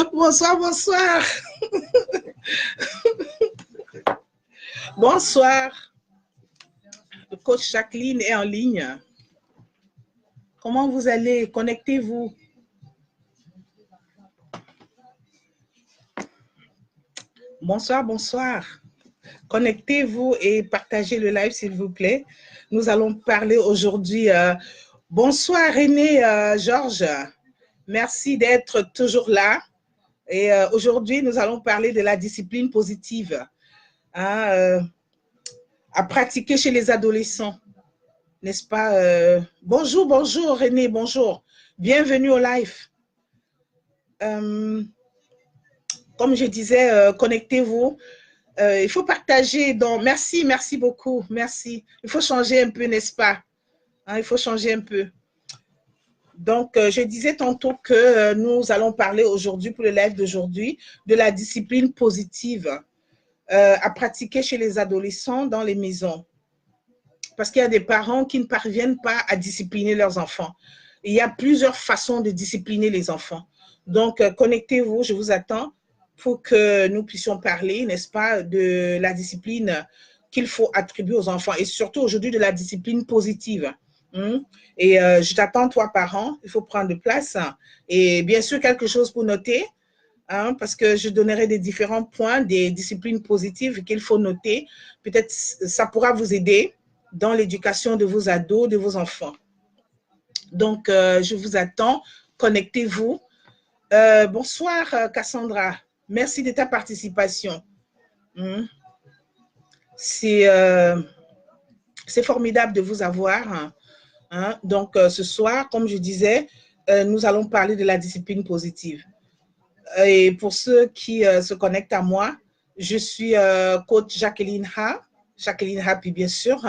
Bonsoir, bonsoir. Bonsoir. Le coach Jacqueline est en ligne. Comment vous allez? Connectez-vous. Bonsoir, bonsoir. Connectez-vous et partagez le live, s'il vous plaît. Nous allons parler aujourd'hui. Bonsoir, René, Georges. Merci d'être toujours là. Et aujourd'hui, nous allons parler de la discipline positive à pratiquer chez les adolescents. N'est-ce pas? Bonjour, bonjour, René, bonjour. Bienvenue au live. Comme je disais, connectez-vous. Il faut partager. Donc, merci beaucoup. Merci. Il faut changer un peu, n'est-ce pas? Il faut changer un peu. Donc, je disais tantôt que nous allons parler aujourd'hui, pour le live d'aujourd'hui, de la discipline positive à pratiquer chez les adolescents dans les maisons. Parce qu'il y a des parents qui ne parviennent pas à discipliner leurs enfants. Il y a plusieurs façons de discipliner les enfants. Donc, connectez-vous, je vous attends pour que nous puissions parler, n'est-ce pas, de la discipline qu'il faut attribuer aux enfants et surtout aujourd'hui de la discipline positive. Et je t'attends, toi, parent, il faut prendre place. Et bien sûr, quelque chose pour noter, parce que je donnerai des différents points, des disciplines positives qu'il faut noter. Peut-être ça pourra vous aider dans l'éducation de vos ados, de vos enfants. Donc, je vous attends. Connectez-vous. Bonsoir, Cassandra. Merci de ta participation. C'est formidable de vous avoir. Donc, ce soir, comme je disais, nous allons parler de la discipline positive. Et pour ceux qui se connectent à moi, je suis coach Jacqueline Happy, bien sûr.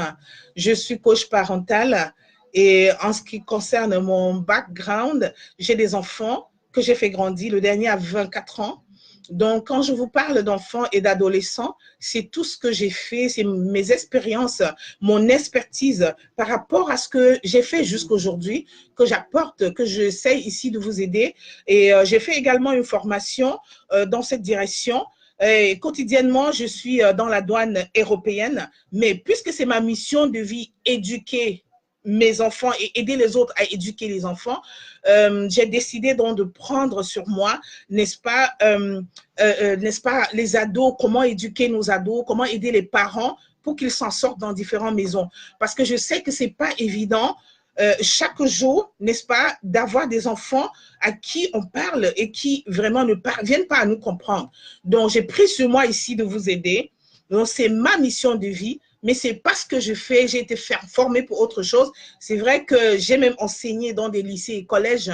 Je suis coach parental et en ce qui concerne mon background, j'ai des enfants que j'ai fait grandir. Le dernier a 24 ans. Donc, quand je vous parle d'enfants et d'adolescents, c'est tout ce que j'ai fait, c'est mes expériences, mon expertise par rapport à ce que j'ai fait jusqu'aujourd'hui, que j'apporte, que j'essaie ici de vous aider. Et j'ai fait également une formation dans cette direction. Et quotidiennement, je suis dans la douane européenne, mais puisque c'est ma mission de vie, éduquer mes enfants et aider les autres à éduquer les enfants, j'ai décidé donc de prendre sur moi, n'est-ce pas, les ados, comment éduquer nos ados, comment aider les parents pour qu'ils s'en sortent dans différentes maisons. Parce que je sais que ce n'est pas évident chaque jour, n'est-ce pas, d'avoir des enfants à qui on parle et qui vraiment ne parviennent pas à nous comprendre. Donc, j'ai pris sur moi ici de vous aider. Donc, c'est ma mission de vie. Mais c'est pas ce que je fais, j'ai été formée pour autre chose. C'est vrai que j'ai même enseigné dans des lycées et collèges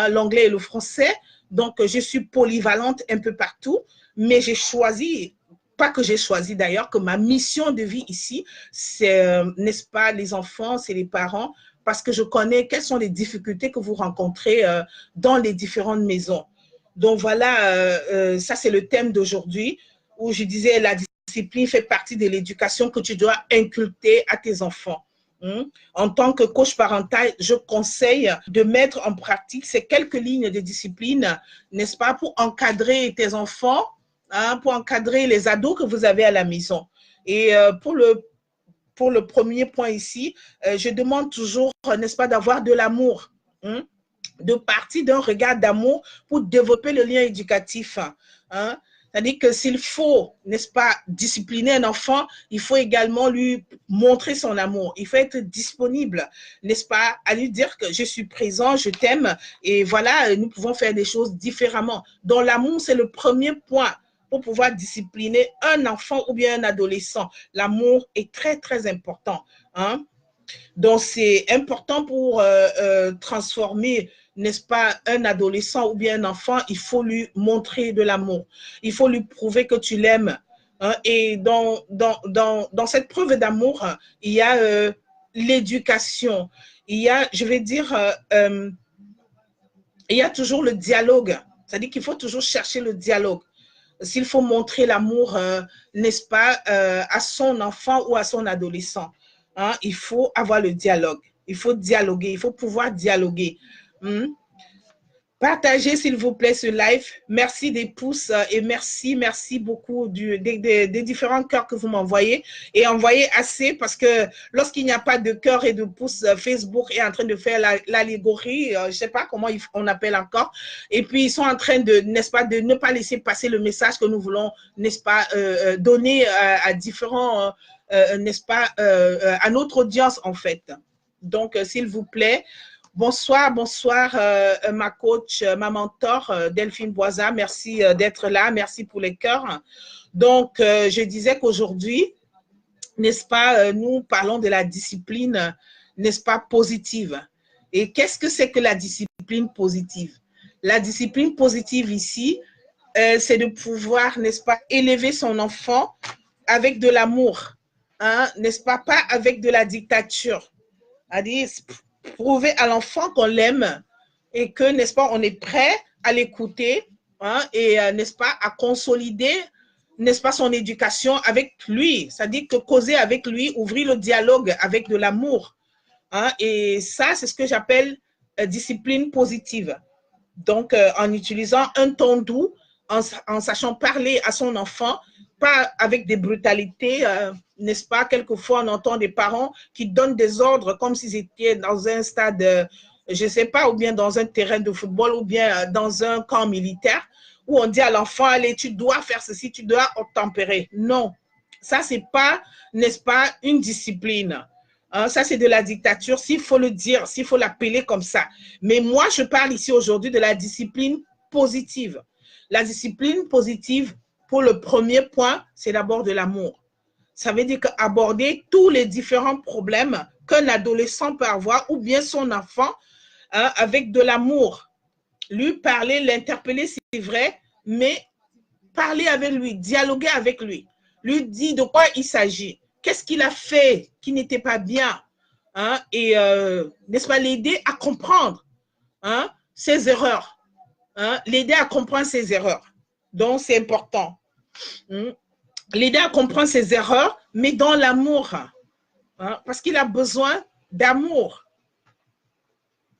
l'anglais et le français. Donc, je suis polyvalente un peu partout. Mais j'ai choisi, pas que j'ai choisi d'ailleurs, que ma mission de vie ici, c'est, n'est-ce pas, les enfants, c'est les parents, parce que je connais quelles sont les difficultés que vous rencontrez dans les différentes maisons. Donc, voilà, ça c'est le thème d'aujourd'hui où je disais la discipline fait partie de l'éducation que tu dois inculquer à tes enfants. En tant que coach parental, je conseille de mettre en pratique ces quelques lignes de discipline, n'est-ce pas, pour encadrer tes enfants, pour encadrer les ados que vous avez à la maison. Et pour le premier point ici, je demande toujours, n'est-ce pas, d'avoir de l'amour, de partir d'un regard d'amour pour développer le lien éducatif. C'est-à-dire que s'il faut, n'est-ce pas, discipliner un enfant, il faut également lui montrer son amour. Il faut être disponible, n'est-ce pas, à lui dire que je suis présent, je t'aime, et voilà, nous pouvons faire des choses différemment. Donc, l'amour, c'est le premier point pour pouvoir discipliner un enfant ou bien un adolescent. L'amour est très, très important. Donc, c'est important pour transformer, n'est-ce pas, un adolescent ou bien un enfant. Il faut lui montrer de l'amour. Il faut lui prouver que tu l'aimes. Et dans cette preuve d'amour, il y a l'éducation. Il y a, je vais dire, il y a toujours le dialogue. C'est-à-dire qu'il faut toujours chercher le dialogue. S'il faut montrer l'amour, n'est-ce pas, à son enfant ou à son adolescent. Il faut avoir le dialogue. Il faut dialoguer. Il faut pouvoir dialoguer. Partagez, s'il vous plaît, ce live. Merci des pouces et merci beaucoup des différents cœurs que vous m'envoyez. Et envoyez assez parce que lorsqu'il n'y a pas de cœur et de pouces, Facebook est en train de faire l'allégorie, je ne sais pas comment on appelle encore. Et puis, ils sont en train de, n'est-ce pas, de ne pas laisser passer le message que nous voulons, n'est-ce pas, donner à différents, n'est-ce pas, à notre audience, en fait. Donc, s'il vous plaît, bonsoir, ma coach, ma mentor, Delphine Boisa. Merci d'être là. Merci pour les cœurs. Donc, je disais qu'aujourd'hui, n'est-ce pas, nous parlons de la discipline, n'est-ce pas, positive. Et qu'est-ce que c'est que la discipline positive? La discipline positive ici, c'est de pouvoir, n'est-ce pas, élever son enfant avec de l'amour, hein, n'est-ce pas, pas avec de la dictature. C'est-à-dire, prouver à l'enfant qu'on l'aime et que, n'est-ce pas, on est prêt à l'écouter, hein, et, n'est-ce pas, à consolider, n'est-ce pas, son éducation avec lui. C'est-à-dire que causer avec lui, ouvrir le dialogue avec de l'amour. Hein, et ça, c'est ce que j'appelle discipline positive. Donc, en utilisant un ton doux, en sachant parler à son enfant, pas avec des brutalités, n'est-ce pas? Quelquefois, on entend des parents qui donnent des ordres comme s'ils étaient dans un stade, je ne sais pas, ou bien dans un terrain de football, ou bien dans un camp militaire, où on dit à l'enfant, allez, tu dois faire ceci, tu dois obtempérer. Non, ça, ce n'est pas, n'est-ce pas, une discipline. Hein, ça, c'est de la dictature, s'il faut le dire, s'il faut l'appeler comme ça. Mais moi, je parle ici aujourd'hui de la discipline positive. La discipline positive, pour le premier point, c'est d'abord de l'amour. Ça veut dire qu'aborder tous les différents problèmes qu'un adolescent peut avoir, ou bien son enfant, hein, avec de l'amour. Lui parler, l'interpeller, c'est vrai, mais parler avec lui, dialoguer avec lui. Lui dire de quoi il s'agit. Qu'est-ce qu'il a fait qui n'était pas bien, hein, et n'est-ce pas, l'aider à comprendre, hein, ses erreurs, hein, l'aider à comprendre ses erreurs. Donc, c'est important. L'aider à comprendre ses erreurs, mais dans l'amour, hein, parce qu'il a besoin d'amour.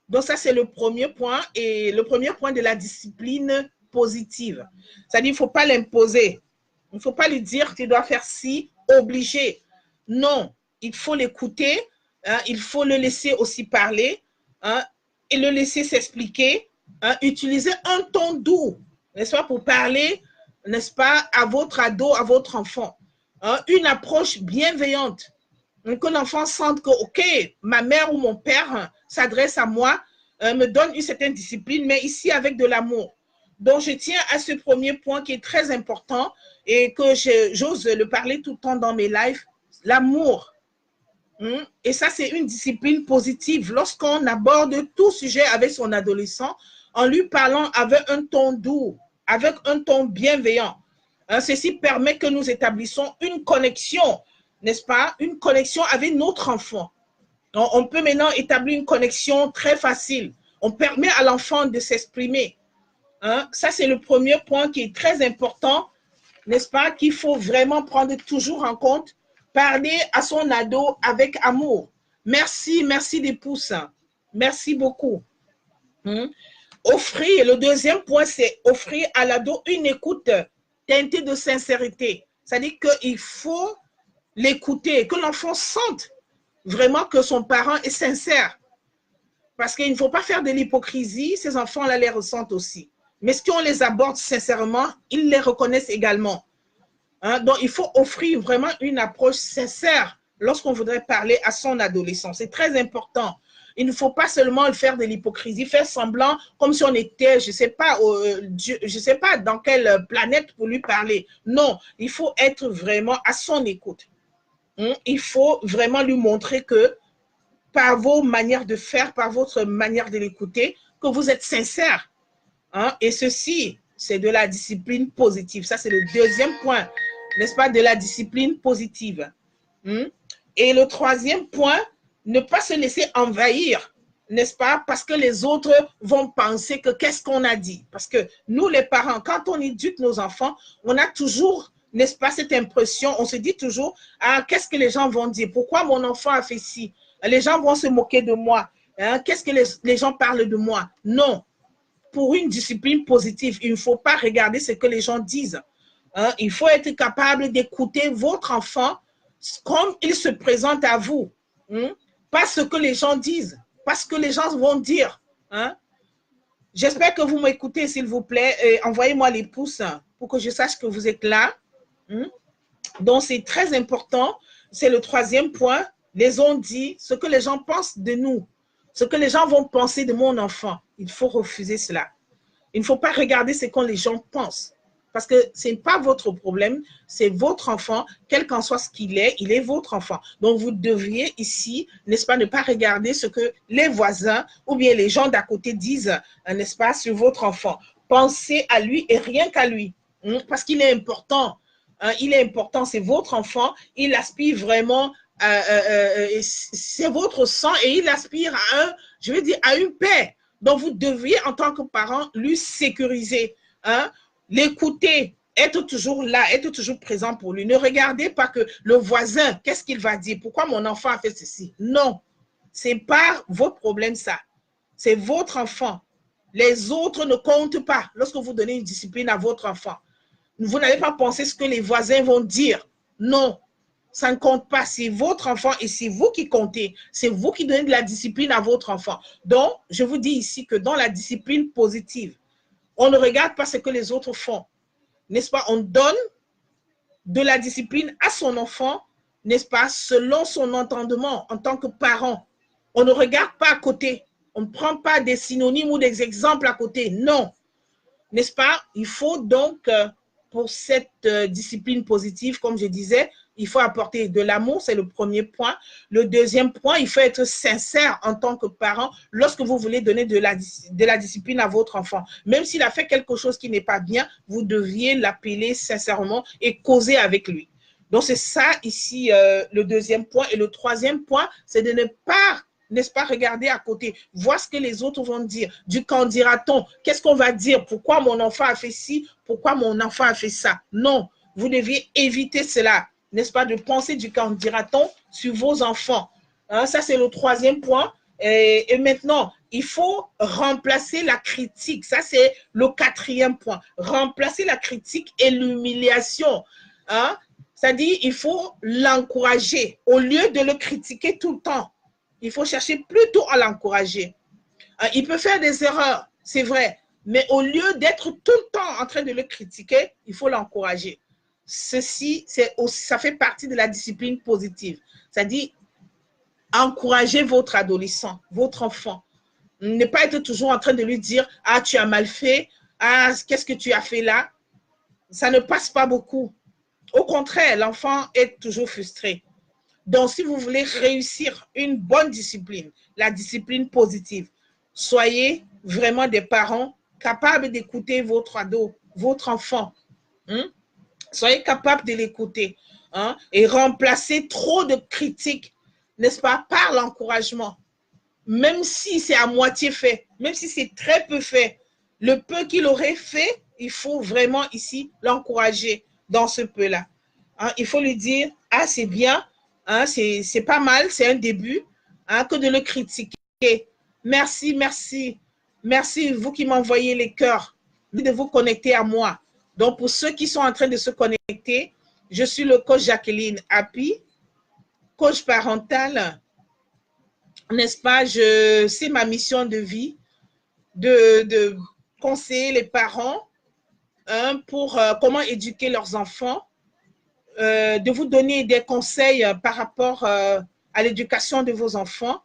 Donc, ça, c'est le premier point, et le premier point de la discipline positive. C'est-à-dire, il ne faut pas l'imposer. Il ne faut pas lui dire, tu dois faire ci, obligé. Non, il faut l'écouter, hein, il faut le laisser aussi parler, hein, et le laisser s'expliquer, hein, utiliser un ton doux, n'est-ce pas, pour parler, n'est-ce pas, à votre ado, à votre enfant. Hein, une approche bienveillante, que l'enfant sente que, OK, ma mère ou mon père s'adresse à moi, me donne une certaine discipline, mais ici avec de l'amour. Donc, je tiens à ce premier point qui est très important et que j'ose le parler tout le temps dans mes lives, l'amour. Et ça, c'est une discipline positive. Lorsqu'on aborde tout sujet avec son adolescent, en lui parlant avec un ton doux, avec un ton bienveillant, hein, ceci permet que nous établissons une connexion, n'est-ce pas? Une connexion avec notre enfant. On peut maintenant établir une connexion très facile. On permet à l'enfant de s'exprimer. Hein? Ça, c'est le premier point qui est très important, n'est-ce pas? Qu'il faut vraiment prendre toujours en compte. Parler à son ado avec amour. Merci des pouces. Merci beaucoup. Offrir, le deuxième point, c'est offrir à l'ado une écoute teintée de sincérité. C'est-à-dire qu'il faut l'écouter, que l'enfant sente vraiment que son parent est sincère. Parce qu'il ne faut pas faire de l'hypocrisie, ces enfants-là les ressentent aussi. Mais si on les aborde sincèrement, ils les reconnaissent également. Hein? Donc, il faut offrir vraiment une approche sincère lorsqu'on voudrait parler à son adolescent. C'est très important. Il ne faut pas seulement faire de l'hypocrisie, faire semblant comme si on était, je ne sais pas dans quelle planète pour lui parler. Non, il faut être vraiment à son écoute. Il faut vraiment lui montrer que par vos manières de faire, par votre manière de l'écouter, que vous êtes sincère. Hein? Et ceci, c'est de la discipline positive. Ça, c'est le deuxième point, n'est-ce pas, de la discipline positive. Et le troisième point, ne pas se laisser envahir, n'est-ce pas, parce que les autres vont penser que qu'est-ce qu'on a dit. Parce que nous, les parents, quand on éduque nos enfants, on a toujours, n'est-ce pas, cette impression, on se dit toujours, ah, qu'est-ce que les gens vont dire? Pourquoi mon enfant a fait ci? Les gens vont se moquer de moi. Hein? Qu'est-ce que les gens parlent de moi? Non. pour une discipline positive, il ne faut pas regarder ce que les gens disent. Hein? Il faut être capable d'écouter votre enfant comme il se présente à vous. Hein? Pas ce que les gens disent, pas ce que les gens vont dire. Hein? J'espère que vous m'écoutez, s'il vous plaît. Envoyez-moi les pouces pour que je sache que vous êtes là. Hein? Donc, c'est très important. C'est le troisième point. Les ont dit ce que les gens pensent de nous, ce que les gens vont penser de mon enfant. Il faut refuser cela. Il ne faut pas regarder ce que les gens pensent. Parce que ce n'est pas votre problème, c'est votre enfant, quel qu'en soit ce qu'il est, il est votre enfant. Donc, vous devriez ici, n'est-ce pas, ne pas regarder ce que les voisins ou bien les gens d'à côté disent, n'est-ce pas, sur votre enfant. Pensez à lui et rien qu'à lui, parce qu'il est important. Il est important, c'est votre enfant, il aspire vraiment, c'est votre sang et il aspire à je veux dire, à une paix. Donc, vous devriez, en tant que parent, lui sécuriser, hein, l'écouter, être toujours là, être toujours présent pour lui. Ne regardez pas que le voisin, qu'est-ce qu'il va dire? Pourquoi mon enfant a fait ceci? Non, ce n'est pas votre problème, ça. C'est votre enfant. Les autres ne comptent pas lorsque vous donnez une discipline à votre enfant. Vous n'allez pas penser ce que les voisins vont dire. Non, ça ne compte pas. C'est votre enfant et c'est vous qui comptez. C'est vous qui donnez de la discipline à votre enfant. Donc, je vous dis ici que dans la discipline positive, on ne regarde pas ce que les autres font. N'est-ce pas? On donne de la discipline à son enfant, n'est-ce pas? Selon son entendement en tant que parent. On ne regarde pas à côté. On ne prend pas des synonymes ou des exemples à côté. Non. N'est-ce pas? Il faut donc, pour cette discipline positive, comme je disais, il faut apporter de l'amour, c'est le premier point. Le deuxième point, il faut être sincère en tant que parent lorsque vous voulez donner de la discipline à votre enfant. Même s'il a fait quelque chose qui n'est pas bien, vous deviez l'appeler sincèrement et causer avec lui. Donc, c'est ça ici le deuxième point. Et le troisième point, c'est de ne pas, n'est-ce pas, regarder à côté, voir ce que les autres vont dire. Du qu'en dira-t-on? Qu'est-ce qu'on va dire? Pourquoi mon enfant a fait ci? Pourquoi mon enfant a fait ça? Non, vous deviez éviter cela, n'est-ce pas, de penser du qu'en dira-t-on sur vos enfants. Hein, ça, c'est le troisième point. Et maintenant, il faut remplacer la critique. Ça, c'est le quatrième point. Remplacer la critique et l'humiliation. Hein? C'est-à-dire, il faut l'encourager au lieu de le critiquer tout le temps. Il faut chercher plutôt à l'encourager. Il peut faire des erreurs, c'est vrai, mais au lieu d'être tout le temps en train de le critiquer, il faut l'encourager. Ceci, ça fait partie de la discipline positive. C'est-à-dire, encourager votre adolescent, votre enfant. Ne pas être toujours en train de lui dire « Ah, tu as mal fait. Ah, qu'est-ce que tu as fait là ?» Ça ne passe pas beaucoup. Au contraire, l'enfant est toujours frustré. Donc, si vous voulez réussir une bonne discipline, la discipline positive, soyez vraiment des parents capables d'écouter votre ado, votre enfant. Soyez capables de l'écouter et remplacer trop de critiques, n'est-ce pas, par l'encouragement. Même si c'est à moitié fait, même si c'est très peu fait, le peu qu'il aurait fait, il faut vraiment ici l'encourager dans ce peu-là. Il faut lui dire, ah, c'est bien, c'est pas mal, c'est un début, que de le critiquer. Merci, merci. Merci, vous qui m'envoyez les cœurs, de vous connecter à moi. Donc, pour ceux qui sont en train de se connecter, je suis le coach Jacqueline Happy, coach parental. N'est-ce pas? C'est ma mission de vie de conseiller les parents pour comment éduquer leurs enfants, de vous donner des conseils par rapport à l'éducation de vos enfants.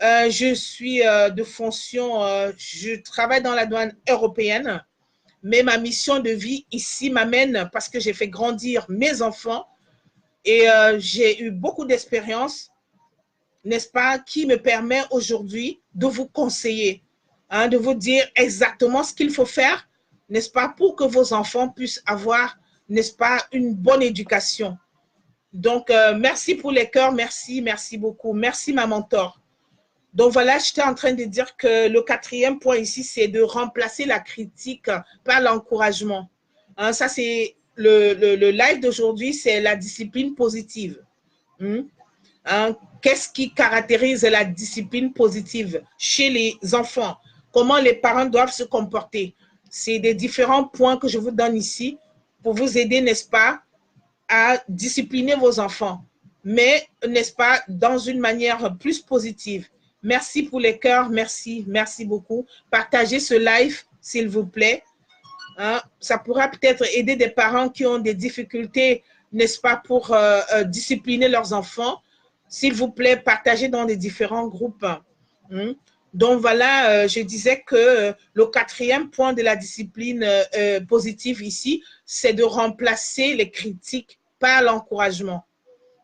Je suis de fonction, je travaille dans la douane européenne, mais ma mission de vie ici m'amène parce que j'ai fait grandir mes enfants et j'ai eu beaucoup d'expérience, n'est-ce pas, qui me permet aujourd'hui de vous conseiller, de vous dire exactement ce qu'il faut faire, n'est-ce pas, pour que vos enfants puissent avoir, n'est-ce pas, une bonne éducation. Donc, merci pour les cœurs, merci, merci beaucoup. Merci, ma mentor. Donc, voilà, j'étais en train de dire que le quatrième point ici, c'est de remplacer la critique par l'encouragement. Ça, c'est le live d'aujourd'hui, c'est la discipline positive. Qu'est-ce qui caractérise la discipline positive chez les enfants? comment les parents doivent se comporter. C'est des différents points que je vous donne ici pour vous aider, n'est-ce pas, à discipliner vos enfants, mais, n'est-ce pas, dans une manière plus positive. Merci pour les cœurs, merci, merci beaucoup. Partagez ce live, s'il vous plaît. Hein, ça pourra peut-être aider des parents qui ont des difficultés, n'est-ce pas, pour discipliner leurs enfants. S'il vous plaît, partagez dans les différents groupes. Donc voilà, je disais que le 4e point de la discipline positive ici, c'est de remplacer les critiques par l'encouragement.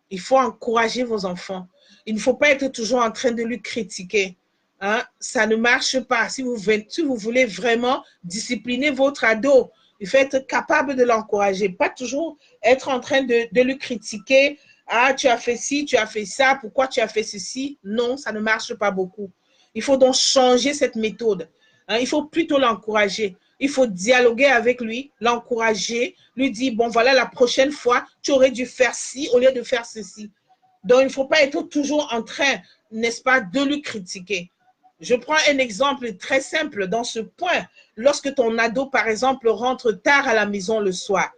Il faut encourager vos enfants. Il ne faut pas être toujours en train de lui critiquer. Hein? Ça ne marche pas. Si vous voulez vraiment discipliner votre ado, il faut être capable de l'encourager. Pas toujours être en train de lui critiquer. Ah, tu as fait ci, tu as fait ça, pourquoi tu as fait ceci? Non, ça ne marche pas beaucoup. Il faut donc changer cette méthode. Hein? Il faut plutôt l'encourager. Il faut dialoguer avec lui, l'encourager, lui dire, bon, voilà, la prochaine fois, tu aurais dû faire ci au lieu de faire ceci. Donc, il ne faut pas être toujours en train, n'est-ce pas, de lui critiquer. Je prends un exemple très simple dans ce point. Lorsque ton ado, par exemple, rentre tard à la maison le soir,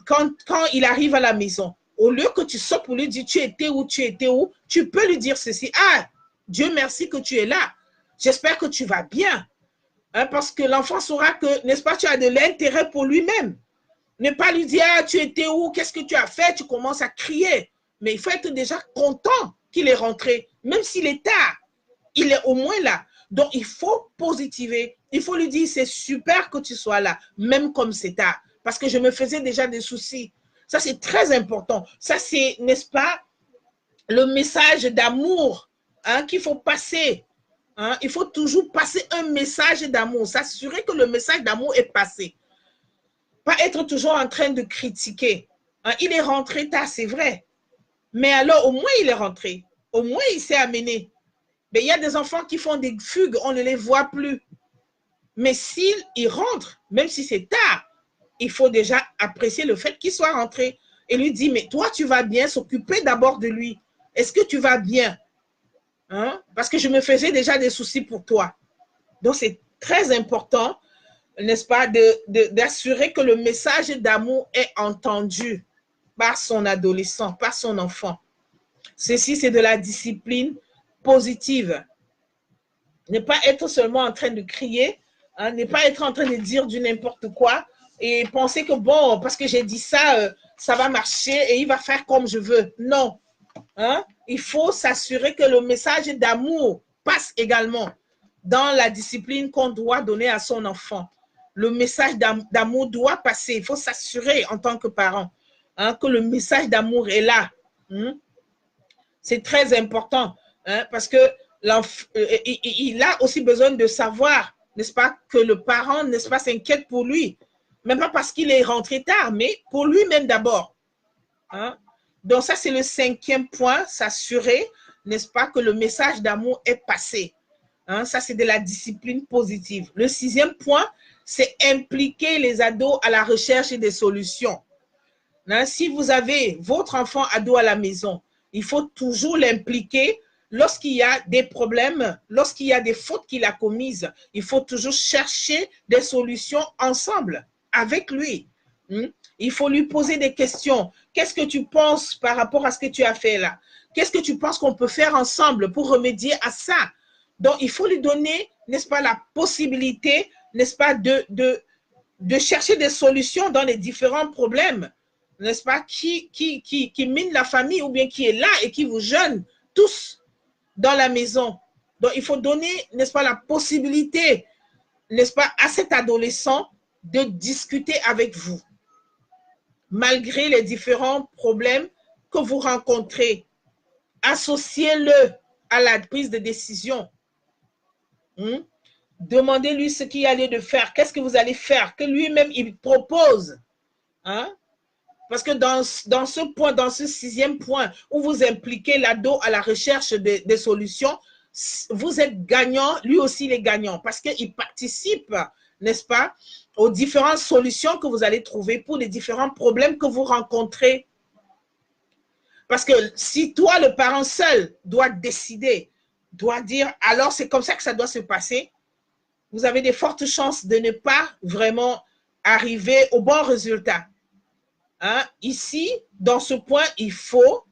quand il arrive à la maison, au lieu que tu sortes pour lui dire, tu étais où, tu peux lui dire ceci. Ah, Dieu merci que tu es là. J'espère que tu vas bien. Hein, parce que l'enfant saura que, n'est-ce pas, tu as de l'intérêt pour lui-même. Ne pas lui dire, ah, tu étais où, qu'est-ce que tu as fait, tu commences à crier. Mais il faut être déjà content qu'il est rentré, même s'il est tard. Il est au moins là. Donc, il faut positiver. Il faut lui dire, c'est super que tu sois là, même comme c'est tard. Parce que je me faisais déjà des soucis. Ça, c'est très important. Ça, c'est, n'est-ce pas, le message d'amour hein, qu'il faut passer. Hein, il faut toujours passer un message d'amour, s'assurer que le message d'amour est passé. Pas être toujours en train de critiquer. Hein, il est rentré tard, c'est vrai. Mais alors, au moins, il est rentré. Au moins, il s'est amené. Mais il y a des enfants qui font des fugues, on ne les voit plus. Mais s'il rentre, même si c'est tard, il faut déjà apprécier le fait qu'il soit rentré et lui dire, mais toi, tu vas bien, s'occuper d'abord de lui. Est-ce que tu vas bien? Hein? Parce que je me faisais déjà des soucis pour toi. Donc, c'est très important, n'est-ce pas, d'assurer que le message d'amour est entendu par son adolescent, par son enfant. Ceci, c'est de la discipline positive. Ne pas être seulement en train de crier, hein, ne pas être en train de dire du n'importe quoi et penser que, bon, parce que j'ai dit ça, ça va marcher et il va faire comme je veux. Non. Hein? Il faut s'assurer que le message d'amour passe également dans la discipline qu'on doit donner à son enfant. Le message d'amour doit passer. Il faut s'assurer en tant que parent hein, que le message d'amour est là. C'est très important hein, parce que il a aussi besoin de savoir, n'est-ce pas, que le parent, n'est-ce pas, s'inquiète pour lui. Même pas parce qu'il est rentré tard, mais pour lui-même d'abord. Hein? Donc ça, c'est le 5e point, s'assurer, n'est-ce pas, que le message d'amour est passé. Hein? Ça, c'est de la discipline positive. Le 6e point, c'est impliquer les ados à la recherche des solutions. Hein? Si vous avez votre enfant ado à la maison, il faut toujours l'impliquer lorsqu'il y a des problèmes, lorsqu'il y a des fautes qu'il a commises. Il faut toujours chercher des solutions ensemble, avec lui. Il faut lui poser des questions. Qu'est-ce que tu penses par rapport à ce que tu as fait là? Qu'est-ce que tu penses qu'on peut faire ensemble pour remédier à ça? Donc, il faut lui donner, n'est-ce pas, la possibilité, n'est-ce pas, de chercher des solutions dans les différents problèmes, n'est-ce pas, qui minent la famille ou bien qui est là et qui vous gêne tous dans la maison. Donc, il faut donner, n'est-ce pas, la possibilité, n'est-ce pas, à cet adolescent de discuter avec vous. Malgré les différents problèmes que vous rencontrez, associez-le à la prise de décision. Demandez-lui ce qu'il y a lieu de faire. Qu'est-ce que vous allez faire? Que lui-même, il propose. Hein? Parce que dans ce point, dans ce 6e point, où vous impliquez l'ado à la recherche des solutions, vous êtes gagnant, lui aussi il est gagnant, parce qu'il participe, n'est-ce pas, aux différentes solutions que vous allez trouver pour les différents problèmes que vous rencontrez. Parce que si toi, le parent seul, doit décider, doit dire, alors c'est comme ça que ça doit se passer, vous avez de fortes chances de ne pas vraiment arriver au bon résultat. Hein? Ici, dans ce point, il faut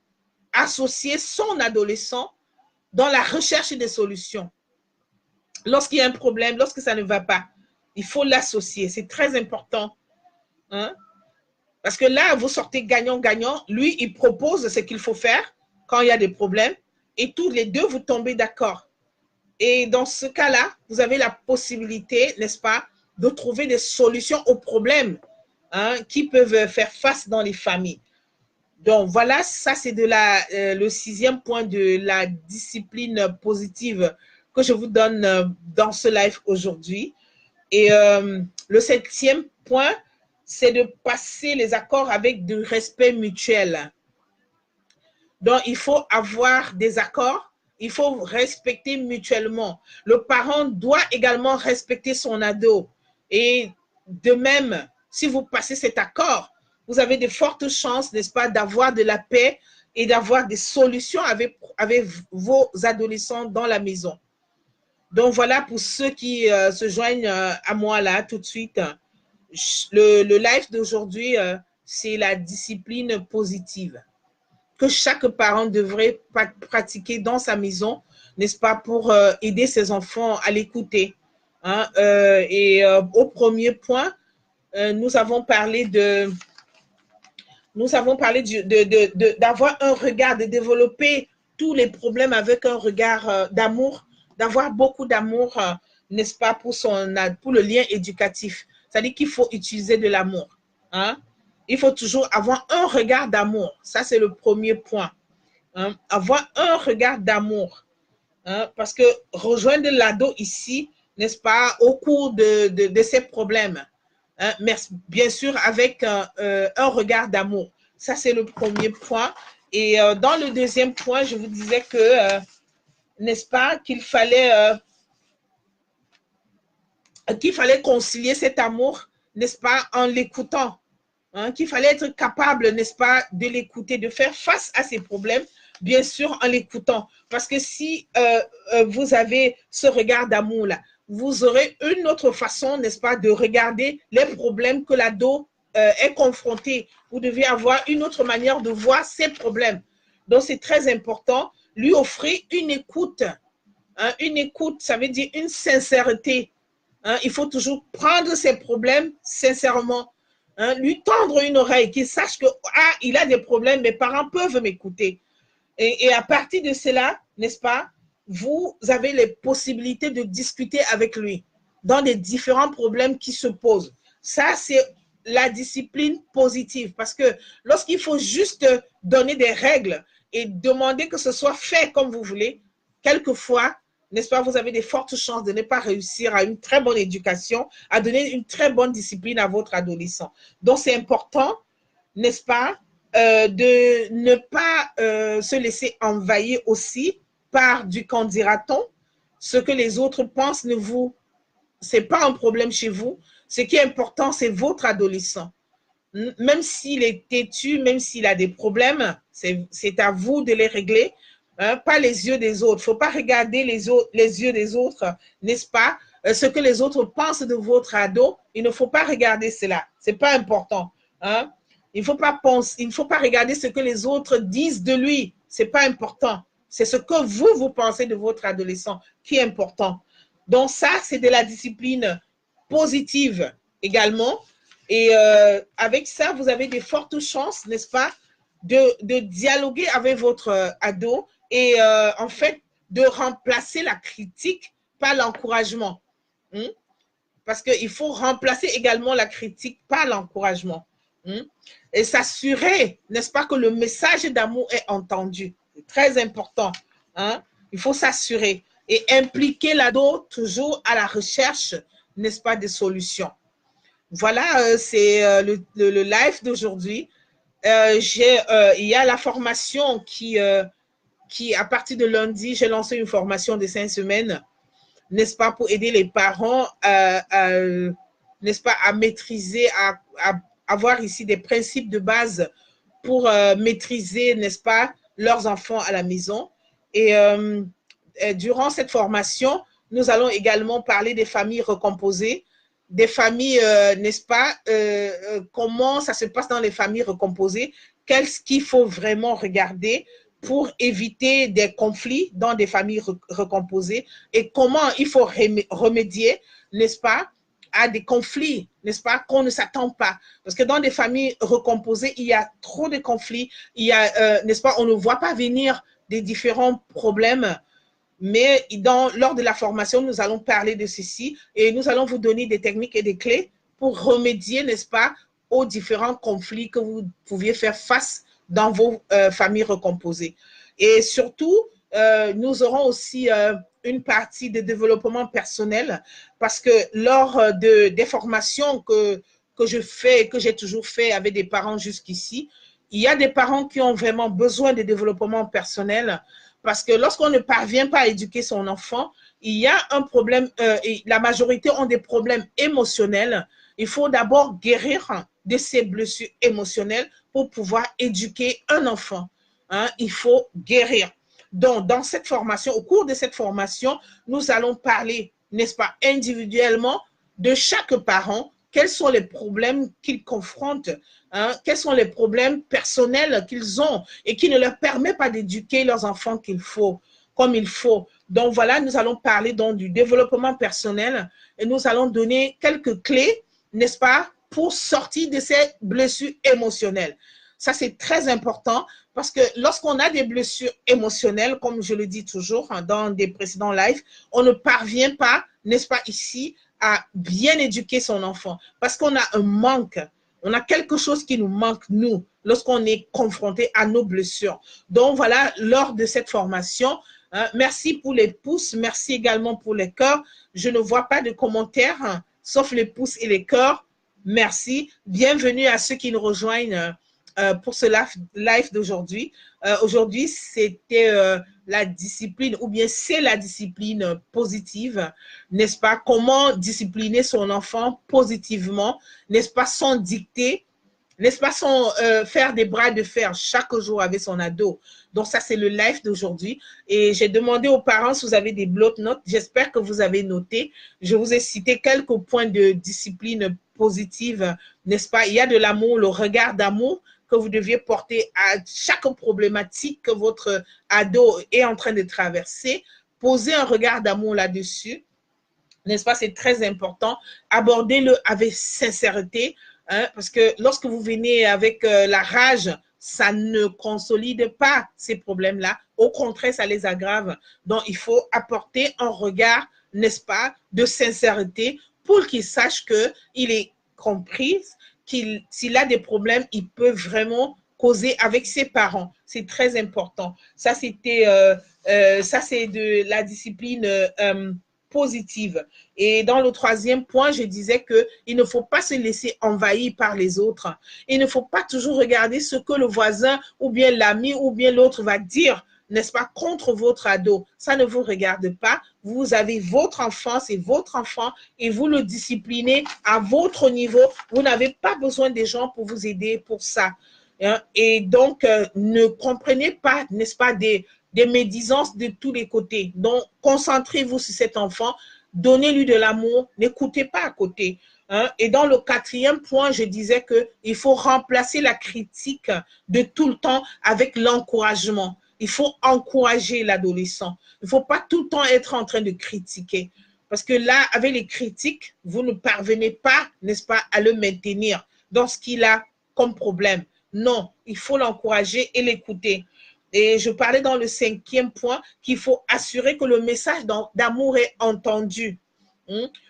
associer son adolescent dans la recherche des solutions. Lorsqu'il y a un problème, lorsque ça ne va pas, il faut l'associer. C'est très important. Hein? Parce que là, vous sortez gagnant-gagnant. Lui, il propose ce qu'il faut faire quand il y a des problèmes. Et tous les deux, vous tombez d'accord. Et dans ce cas-là, vous avez la possibilité, n'est-ce pas, de trouver des solutions aux problèmes qui peuvent faire face dans les familles. Donc, voilà, ça, c'est le 6e point de la discipline positive que je vous donne dans ce live aujourd'hui. Et le 7e point, c'est de passer les accords avec du respect mutuel. Donc, il faut avoir des accords, il faut respecter mutuellement. Le parent doit également respecter son ado. Et de même, si vous passez cet accord, vous avez de fortes chances, n'est-ce pas, d'avoir de la paix et d'avoir des solutions avec vos adolescents dans la maison. Donc, voilà pour ceux qui se joignent à moi là tout de suite. Le live d'aujourd'hui, c'est la discipline positive que chaque parent devrait pratiquer dans sa maison, n'est-ce pas, pour aider ses enfants à l'écouter. Hein? Au premier point, nous avons parlé d'avoir un regard, de développer tous les problèmes avec un regard d'amour, d'avoir beaucoup d'amour, n'est-ce pas, pour le lien éducatif. C'est-à-dire qu'il faut utiliser de l'amour. Hein? Il faut toujours avoir un regard d'amour. Ça, c'est le premier point. Hein? Avoir un regard d'amour. Hein? Parce que rejoindre l'ado ici, n'est-ce pas, au cours de ses problèmes, hein? Mais bien sûr, avec un regard d'amour. Ça, c'est le premier point. Et dans le deuxième point, je vous disais que, n'est-ce pas, qu'il fallait concilier cet amour, n'est-ce pas, en l'écoutant. Hein, qu'il fallait être capable, n'est-ce pas, de l'écouter, de faire face à ses problèmes, bien sûr, en l'écoutant. Parce que si vous avez ce regard d'amour-là, vous aurez une autre façon, n'est-ce pas, de regarder les problèmes que l'ado est confronté. Vous devez avoir une autre manière de voir ces problèmes. Donc, c'est très important. Lui offrir une écoute. Hein, une écoute, ça veut dire une sincérité. Hein, il faut toujours prendre ses problèmes sincèrement. Hein, lui tendre une oreille, qu'il sache que il a des problèmes, mes parents peuvent m'écouter. Et à partir de cela, n'est-ce pas, vous avez les possibilités de discuter avec lui dans les différents problèmes qui se posent. Ça, c'est la discipline positive, parce que lorsqu'il faut juste donner des règles et demander que ce soit fait comme vous voulez, quelquefois, n'est-ce pas, vous avez de fortes chances de ne pas réussir à une très bonne éducation, à donner une très bonne discipline à votre adolescent. Donc, c'est important, n'est-ce pas, de ne pas se laisser envahir aussi par du qu'en dira-t-on. Ce que les autres pensent c'est pas un problème chez vous. Ce qui est important, c'est votre adolescent. Même s'il est têtu, même s'il a des problèmes, c'est à vous de les régler. Hein, pas les yeux des autres. Il ne faut pas regarder les yeux des autres, n'est-ce pas? Ce que les autres pensent de votre ado, il ne faut pas regarder cela. Ce n'est pas important. Hein? Il ne faut pas regarder ce que les autres disent de lui. Ce n'est pas important. C'est ce que vous pensez de votre adolescent qui est important. Donc ça, c'est de la discipline positive également. Et avec ça, vous avez de fortes chances, n'est-ce pas, de dialoguer avec votre ado et en fait, de remplacer la critique par l'encouragement. Parce qu'il faut remplacer également la critique par l'encouragement. Et s'assurer, n'est-ce pas, que le message d'amour est entendu. C'est très important. Hein? Il faut s'assurer et impliquer l'ado toujours à la recherche, n'est-ce pas, des solutions. Voilà, c'est le live d'aujourd'hui. Il y a la formation qui, à partir de lundi, j'ai lancé une formation de 5 semaines, n'est-ce pas, pour aider les parents n'est-ce pas, à maîtriser, à avoir ici des principes de base pour maîtriser, n'est-ce pas, leurs enfants à la maison. Et durant cette formation, Nous allons également parler des familles recomposées, des familles, n'est-ce pas, comment ça se passe dans les familles recomposées, qu'est-ce qu'il faut vraiment regarder pour éviter des conflits dans des familles recomposées et comment il faut remédier, n'est-ce pas, à des conflits, n'est-ce pas, qu'on ne s'attend pas. Parce que dans des familles recomposées, il y a trop de conflits, il y a, n'est-ce pas, on ne voit pas venir des différents problèmes. Mais lors de la formation, nous allons parler de ceci et nous allons vous donner des techniques et des clés pour remédier, n'est-ce pas, aux différents conflits que vous pouviez faire face dans vos familles recomposées. Et surtout, nous aurons aussi une partie de développement personnel parce que lors des formations que je fais, que j'ai toujours fait avec des parents jusqu'ici, il y a des parents qui ont vraiment besoin de développement personnel parce que lorsqu'on ne parvient pas à éduquer son enfant, il y a un problème, et la majorité ont des problèmes émotionnels. Il faut d'abord guérir de ces blessures émotionnelles pour pouvoir éduquer un enfant. Hein, il faut guérir. Donc, dans cette formation, au cours de cette formation, nous allons parler, n'est-ce pas, individuellement de chaque parent, quels sont les problèmes qu'ils confrontent, hein, quels sont les problèmes personnels qu'ils ont et qui ne leur permettent pas d'éduquer leurs enfants comme il faut. Donc, voilà, nous allons parler donc du développement personnel et nous allons donner quelques clés, n'est-ce pas, pour sortir de ces blessures émotionnelles. Ça, c'est très important parce que lorsqu'on a des blessures émotionnelles, comme je le dis toujours dans des précédents lives, on ne parvient pas, n'est-ce pas, ici, à bien éduquer son enfant parce qu'on a un manque. On a quelque chose qui nous manque, nous, lorsqu'on est confronté à nos blessures. Donc, voilà, lors de cette formation, merci pour les pouces, merci également pour les cœurs. Je ne vois pas de commentaires, sauf les pouces et les cœurs. Merci. Bienvenue à ceux qui nous rejoignent pour ce live d'aujourd'hui. Aujourd'hui, c'était la discipline, ou bien c'est la discipline positive, n'est-ce pas? Comment discipliner son enfant positivement, n'est-ce pas? Sans dicter, n'est-ce pas? Sans faire des bras de fer chaque jour avec son ado. Donc ça, c'est le live d'aujourd'hui. Et j'ai demandé aux parents si vous avez des bloc-notes. J'espère que vous avez noté. Je vous ai cité quelques points de discipline positive, n'est-ce pas? Il y a de l'amour, le regard d'amour que vous deviez porter à chaque problématique que votre ado est en train de traverser. Posez un regard d'amour là-dessus, n'est-ce pas? C'est très important. Abordez-le avec sincérité, hein, parce que lorsque vous venez avec la rage, ça ne consolide pas ces problèmes-là. Au contraire, ça les aggrave. Donc, il faut apporter un regard, n'est-ce pas, de sincérité pour qu'il sache qu'il est compris, s'il a des problèmes, il peut vraiment causer avec ses parents. C'est très important. Ça, c'était, ça, c'est de la discipline positive. Et dans le troisième point, je disais qu'il ne faut pas se laisser envahir par les autres. Il ne faut pas toujours regarder ce que le voisin ou bien l'ami ou bien l'autre va dire, n'est-ce pas, contre votre ado. Ça ne vous regarde pas. Vous avez votre enfant, c'est votre enfant et vous le disciplinez à votre niveau. Vous n'avez pas besoin des gens pour vous aider pour ça. Et donc, ne comprenez pas, n'est-ce pas, des médisances de tous les côtés. Donc, concentrez-vous sur cet enfant, donnez-lui de l'amour, n'écoutez pas à côté. Hein. Et dans le quatrième point, je disais qu'il faut remplacer la critique de tout le temps avec l'encouragement. Il faut encourager l'adolescent. Il ne faut pas tout le temps être en train de critiquer. Parce que là, avec les critiques, vous ne parvenez pas, n'est-ce pas, à le maintenir dans ce qu'il a comme problème. Non, il faut l'encourager et l'écouter. Et je parlais dans le cinquième point qu'il faut assurer que le message d'amour est entendu.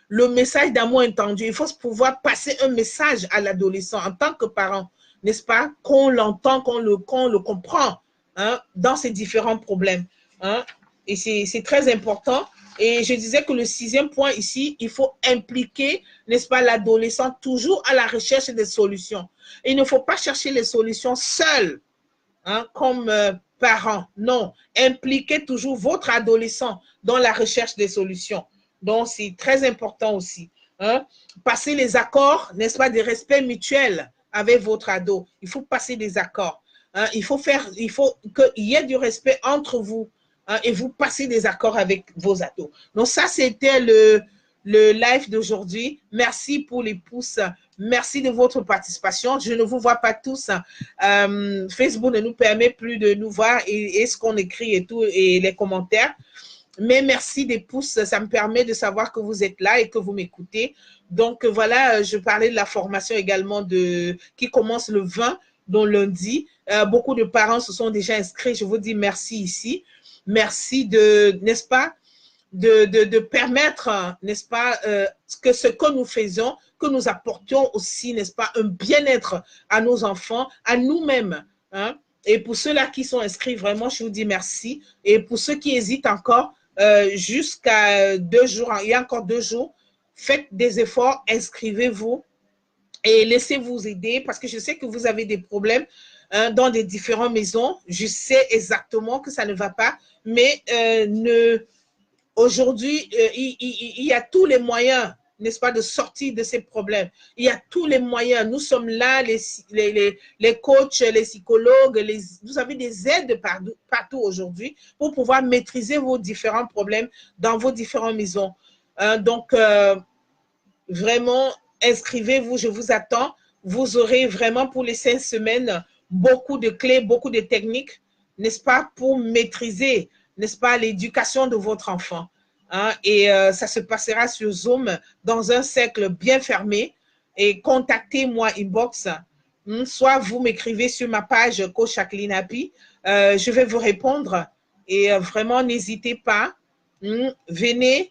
Le message d'amour entendu. Il faut pouvoir passer un message à l'adolescent en tant que parent, n'est-ce pas? Qu'on l'entend, qu'on le comprend, hein, dans ses différents problèmes. Hein. Et c'est très important. Et je disais que le sixième point ici, il faut impliquer, n'est-ce pas, l'adolescent toujours à la recherche des solutions. Et il ne faut pas chercher les solutions seul, hein, comme parent. Non, impliquez toujours votre adolescent dans la recherche des solutions. Donc, c'est très important aussi. Hein. Passer les accords, n'est-ce pas, des respects mutuels avec votre ado. Il faut passer des accords. Hein. Il faut qu'il y ait du respect entre vous. hein, et vous passez des accords avec vos ados. Donc ça, c'était le live d'aujourd'hui. Merci pour les pouces. Merci de votre participation. Je ne vous vois pas tous. Facebook ne nous permet plus de nous voir et ce qu'on écrit et tout, et les commentaires. Mais merci des pouces, ça me permet de savoir que vous êtes là et que vous m'écoutez. Donc voilà, je parlais de la formation également qui commence le 20, donc lundi. Beaucoup de parents se sont déjà inscrits. Je vous dis merci ici. Merci n'est-ce pas, de permettre, n'est-ce pas, que ce que nous faisons, que nous apportions aussi, n'est-ce pas, un bien-être à nos enfants, à nous-mêmes, hein. Et pour ceux-là qui sont inscrits, vraiment, je vous dis merci. Et pour ceux qui hésitent encore, jusqu'à 2 jours, il y a encore 2 jours, faites des efforts, inscrivez-vous et laissez-vous aider parce que je sais que vous avez des problèmes, hein, dans des différentes maisons. Je sais exactement que ça ne va pas, mais aujourd'hui, il y a tous les moyens, n'est-ce pas, de sortir de ces problèmes. Il y a tous les moyens. Nous sommes là, les coachs, les psychologues, vous avez des aides partout aujourd'hui pour pouvoir maîtriser vos différents problèmes dans vos différentes maisons. Donc, vraiment, inscrivez-vous, je vous attends. Vous aurez vraiment pour les 5 semaines beaucoup de clés, beaucoup de techniques, n'est-ce pas, pour maîtriser, n'est-ce pas, l'éducation de votre enfant. Hein? Et ça se passera sur Zoom dans un cercle bien fermé. Et contactez-moi inbox. Soit vous m'écrivez sur ma page Coach Jacqueline Happy. Je vais vous répondre. Et vraiment, n'hésitez pas. Venez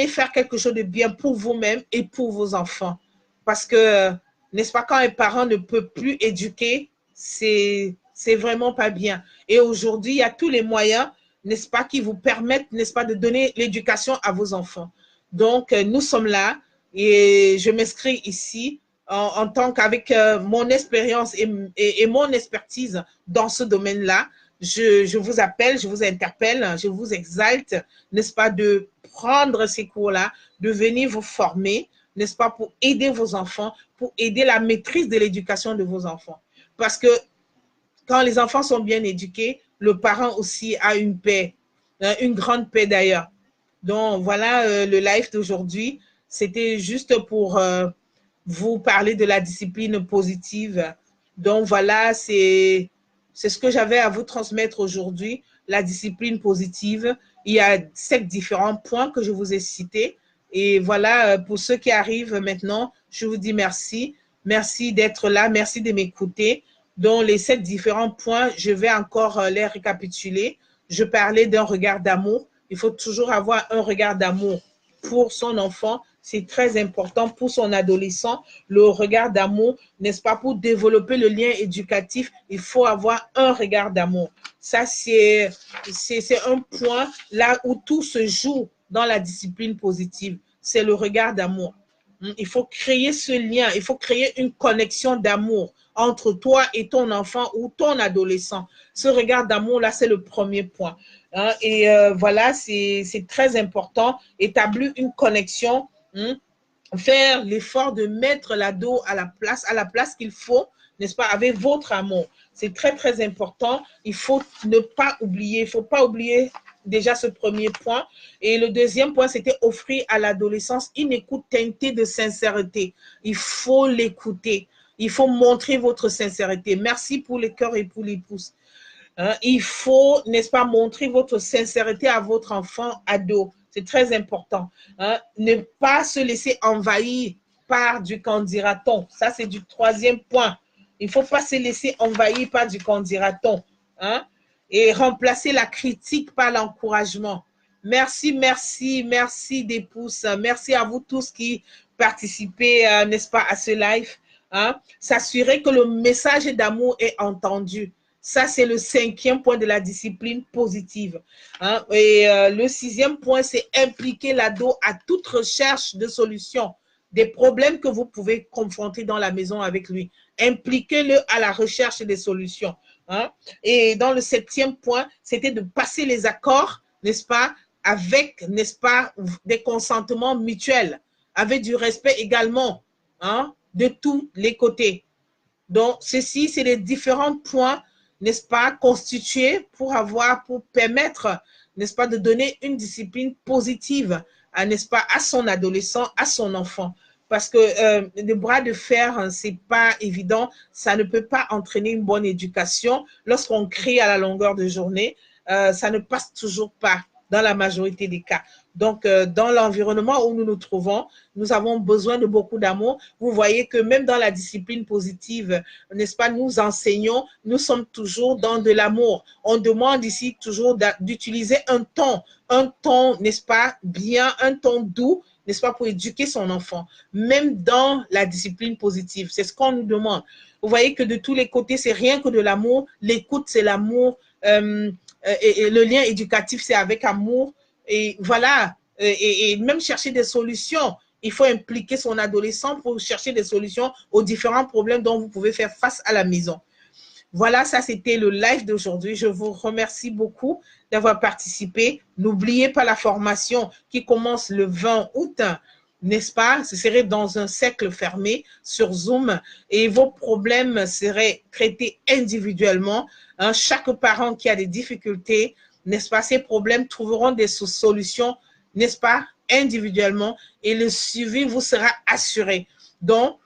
faire quelque chose de bien pour vous-même et pour vos enfants. Parce que, n'est-ce pas, quand un parent ne peut plus éduquer, c'est vraiment pas bien. Et aujourd'hui, il y a tous les moyens, n'est-ce pas, qui vous permettent, n'est-ce pas, de donner l'éducation à vos enfants. Donc, nous sommes là et je m'inscris ici en tant qu'avec mon expérience et mon expertise dans ce domaine-là. Je vous appelle, je vous interpelle, je vous exalte, n'est-ce pas, de prendre ces cours-là, de venir vous former, n'est-ce pas, pour aider vos enfants, pour aider la maîtrise de l'éducation de vos enfants. Parce que quand les enfants sont bien éduqués, le parent aussi a une paix, une grande paix d'ailleurs. Donc, voilà le live d'aujourd'hui. C'était juste pour vous parler de la discipline positive. Donc, voilà, c'est ce que j'avais à vous transmettre aujourd'hui, la discipline positive. Il y a 7 différents points que je vous ai cités. Et voilà, pour ceux qui arrivent maintenant, je vous dis merci. Merci d'être là, merci de m'écouter. Donc, les 7 différents points, je vais encore les récapituler. Je parlais d'un regard d'amour. Il faut toujours avoir un regard d'amour pour son enfant. C'est très important pour son adolescent. Le regard d'amour, n'est-ce pas, pour développer le lien éducatif, il faut avoir un regard d'amour. Ça, c'est un point là où tout se joue dans la discipline positive. C'est le regard d'amour. Il faut créer ce lien, il faut créer une connexion d'amour entre toi et ton enfant ou ton adolescent. Ce regard d'amour-là, c'est le premier point. Hein? Et voilà, c'est très important. Établir une connexion, faire l'effort de mettre l'ado à la place qu'il faut, n'est-ce pas, avec votre amour. C'est très, très important. Il faut ne pas oublier, il ne faut pas oublier déjà ce premier point. Et le deuxième point, c'était offrir à l'adolescence une écoute teintée de sincérité. Il faut l'écouter. Il faut montrer votre sincérité. Merci pour les cœurs et pour les pouces. Il faut, n'est-ce pas, montrer votre sincérité à votre enfant ado. C'est très important. Ne pas se laisser envahir par du qu'en dira-t-on. Ça, c'est du troisième point. Il ne faut pas se laisser envahir par du qu'en dira-t-on. Et remplacer la critique par l'encouragement. Merci, merci, merci des pouces. Merci à vous tous qui participez, n'est-ce pas, à ce live. S'assurer que le message d'amour est entendu. Ça, c'est le 5e point de la discipline positive. Et le 6e point, c'est impliquer l'ado à toute recherche de solutions des problèmes que vous pouvez confronter dans la maison avec lui. Impliquez-le à la recherche des solutions. Et dans le 7e point, c'était de passer les accords, n'est-ce pas, avec, n'est-ce pas, des consentements mutuels, avec du respect également, de tous les côtés. Donc, ceci, c'est les différents points n'est-ce pas, constitué pour permettre, n'est-ce pas, de donner une discipline positive, n'est-ce pas, à son adolescent, à son enfant. Parce que le bras de fer, c'est pas évident, ça ne peut pas entraîner une bonne éducation. Lorsqu'on crie à la longueur de journée, ça ne passe toujours pas dans la majorité des cas. Donc, dans l'environnement où nous nous trouvons, nous avons besoin de beaucoup d'amour. Vous voyez que même dans la discipline positive, n'est-ce pas, nous enseignons, nous sommes toujours dans de l'amour. On demande ici toujours d'utiliser un ton, n'est-ce pas, bien, un ton doux, n'est-ce pas, pour éduquer son enfant, même dans la discipline positive. C'est ce qu'on nous demande. Vous voyez que de tous les côtés, c'est rien que de l'amour. L'écoute, c'est l'amour. Et le lien éducatif, c'est avec amour. Et voilà, et même chercher des solutions. Il faut impliquer son adolescent pour chercher des solutions aux différents problèmes dont vous pouvez faire face à la maison. Voilà, ça c'était le live d'aujourd'hui. Je vous remercie beaucoup d'avoir participé. N'oubliez pas la formation qui commence le 20 août, n'est-ce pas? Ce serait dans un cercle fermé sur Zoom et vos problèmes seraient traités individuellement. Hein, chaque parent qui a des difficultés, n'est-ce pas, ces problèmes trouveront des solutions, n'est-ce pas, individuellement et le suivi vous sera assuré. Donc,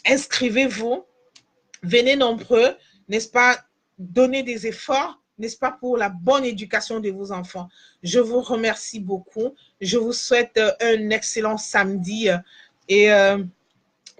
inscrivez-vous, venez nombreux, n'est-ce pas, donner des efforts, n'est-ce pas, pour la bonne éducation de vos enfants. Je vous remercie beaucoup. Je vous souhaite un excellent samedi et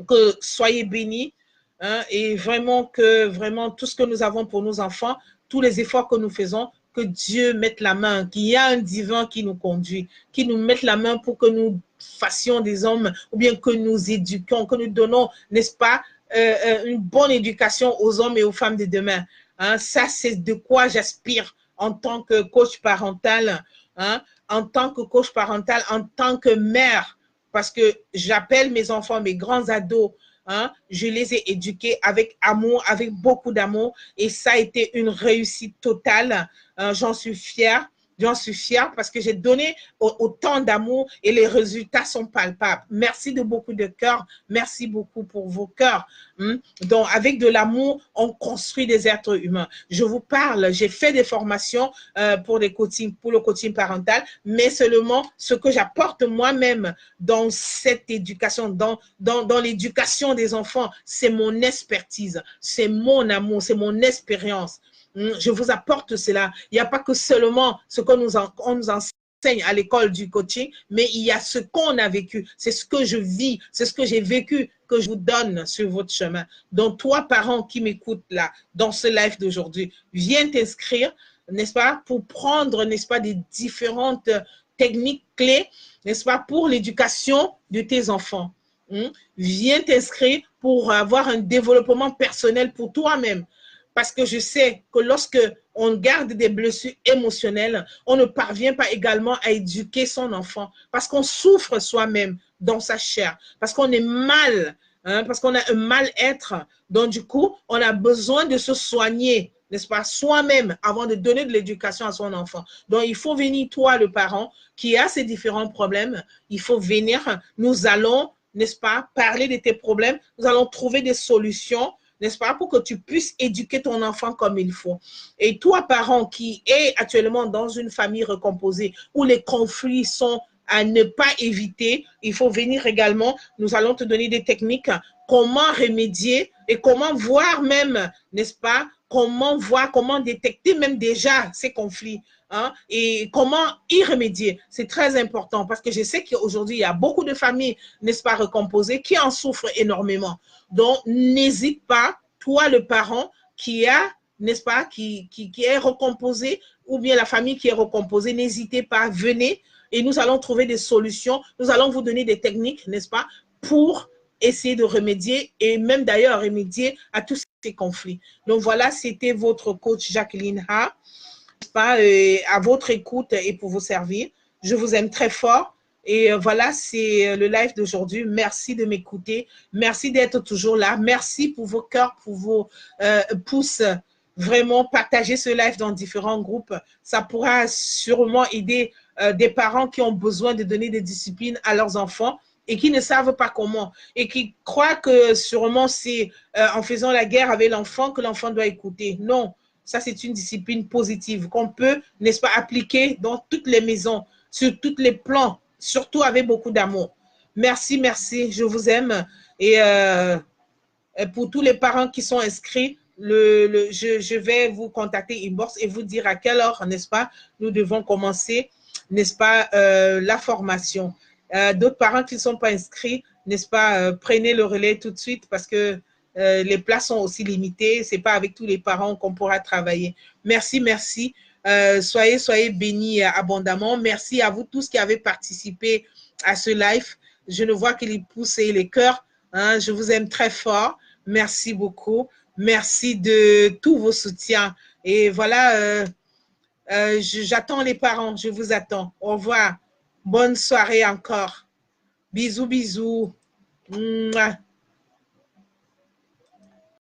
que soyez bénis. Hein, et vraiment que vraiment tout ce que nous avons pour nos enfants, tous les efforts que nous faisons, que Dieu mette la main, qu'il y a un divin qui nous conduit, qui nous mette la main pour que nous fassions des hommes ou bien que nous éduquions, que nous donnons, n'est-ce pas, une bonne éducation aux hommes et aux femmes de demain. Hein, ça, c'est de quoi j'aspire en tant que coach parental, hein, en tant que mère, parce que j'appelle mes enfants, mes grands ados, hein, je les ai éduqués avec amour, avec beaucoup d'amour, et ça a été une réussite totale. J'en suis fière. J'en suis fière parce que j'ai donné autant d'amour et les résultats sont palpables. Merci de beaucoup de cœur. Merci beaucoup pour vos cœurs. Donc, avec de l'amour, on construit des êtres humains. Je vous parle, j'ai fait des formations pour le coaching parental, mais seulement ce que j'apporte moi-même dans cette éducation, dans l'éducation des enfants, c'est mon expertise, c'est mon amour, c'est mon expérience. Je vous apporte cela. Il n'y a pas que seulement ce qu'on nous enseigne à l'école du coaching, mais il y a ce qu'on a vécu. C'est ce que je vis, c'est ce que j'ai vécu que je vous donne sur votre chemin. Donc, toi, parents qui m'écoutent là, dans ce live d'aujourd'hui, viens t'inscrire, n'est-ce pas, pour prendre, n'est-ce pas, des différentes techniques clés, n'est-ce pas, pour l'éducation de tes enfants. Viens t'inscrire pour avoir un développement personnel pour toi-même. Parce que je sais que lorsque on garde des blessures émotionnelles, on ne parvient pas également à éduquer son enfant. Parce qu'on souffre soi-même dans sa chair. Parce qu'on est mal, hein, parce qu'on a un mal-être. Donc, du coup, on a besoin de se soigner, n'est-ce pas, soi-même avant de donner de l'éducation à son enfant. Donc, il faut venir, toi, le parent, qui a ces différents problèmes, il faut venir. Nous allons, n'est-ce pas, parler de tes problèmes. Nous allons trouver des solutions, n'est-ce pas, pour que tu puisses éduquer ton enfant comme il faut. Et toi, parent qui est actuellement dans une famille recomposée où les conflits sont à ne pas éviter, il faut venir également. Nous allons te donner des techniques, comment remédier et comment voir même, n'est-ce pas, comment détecter même déjà ces conflits. Hein, et comment y remédier. C'est très important parce que je sais qu'aujourd'hui, il y a beaucoup de familles, n'est-ce pas, recomposées qui en souffrent énormément. Donc, n'hésite pas, toi, le parent qui a, n'est-ce pas, qui est recomposé ou bien la famille qui est recomposée, n'hésitez pas, venez et nous allons trouver des solutions. Nous allons vous donner des techniques, n'est-ce pas, pour essayer de remédier et même d'ailleurs remédier à tous ces conflits. Donc, voilà, c'était votre coach Jacqueline Ha. Pas, à votre écoute et pour vous servir. Je vous aime très fort. Et voilà, c'est le live d'aujourd'hui. Merci de m'écouter. Merci d'être toujours là. Merci pour vos cœurs, pour vos pouces. Vraiment, partagez ce live dans différents groupes. Ça pourra sûrement aider des parents qui ont besoin de donner des disciplines à leurs enfants et qui ne savent pas comment et qui croient que sûrement c'est en faisant la guerre avec l'enfant que l'enfant doit écouter. Non. Ça, c'est une discipline positive qu'on peut, n'est-ce pas, appliquer dans toutes les maisons, sur tous les plans, surtout avec beaucoup d'amour. Merci, merci, je vous aime. Et pour tous les parents qui sont inscrits, je vais vous contacter inbox et vous dire à quelle heure, n'est-ce pas, nous devons commencer, n'est-ce pas, la formation. D'autres parents qui ne sont pas inscrits, n'est-ce pas, prenez le relais tout de suite parce que les places sont aussi limitées. Ce n'est pas avec tous les parents qu'on pourra travailler. Merci, merci. Soyez bénis abondamment. Merci à vous tous qui avez participé à ce live. Je ne vois que les pouces et les cœurs. Hein, je vous aime très fort. Merci beaucoup. Merci de tous vos soutiens. Et voilà, j'attends les parents. Je vous attends. Au revoir. Bonne soirée encore. Bisous, bisous. Mouah.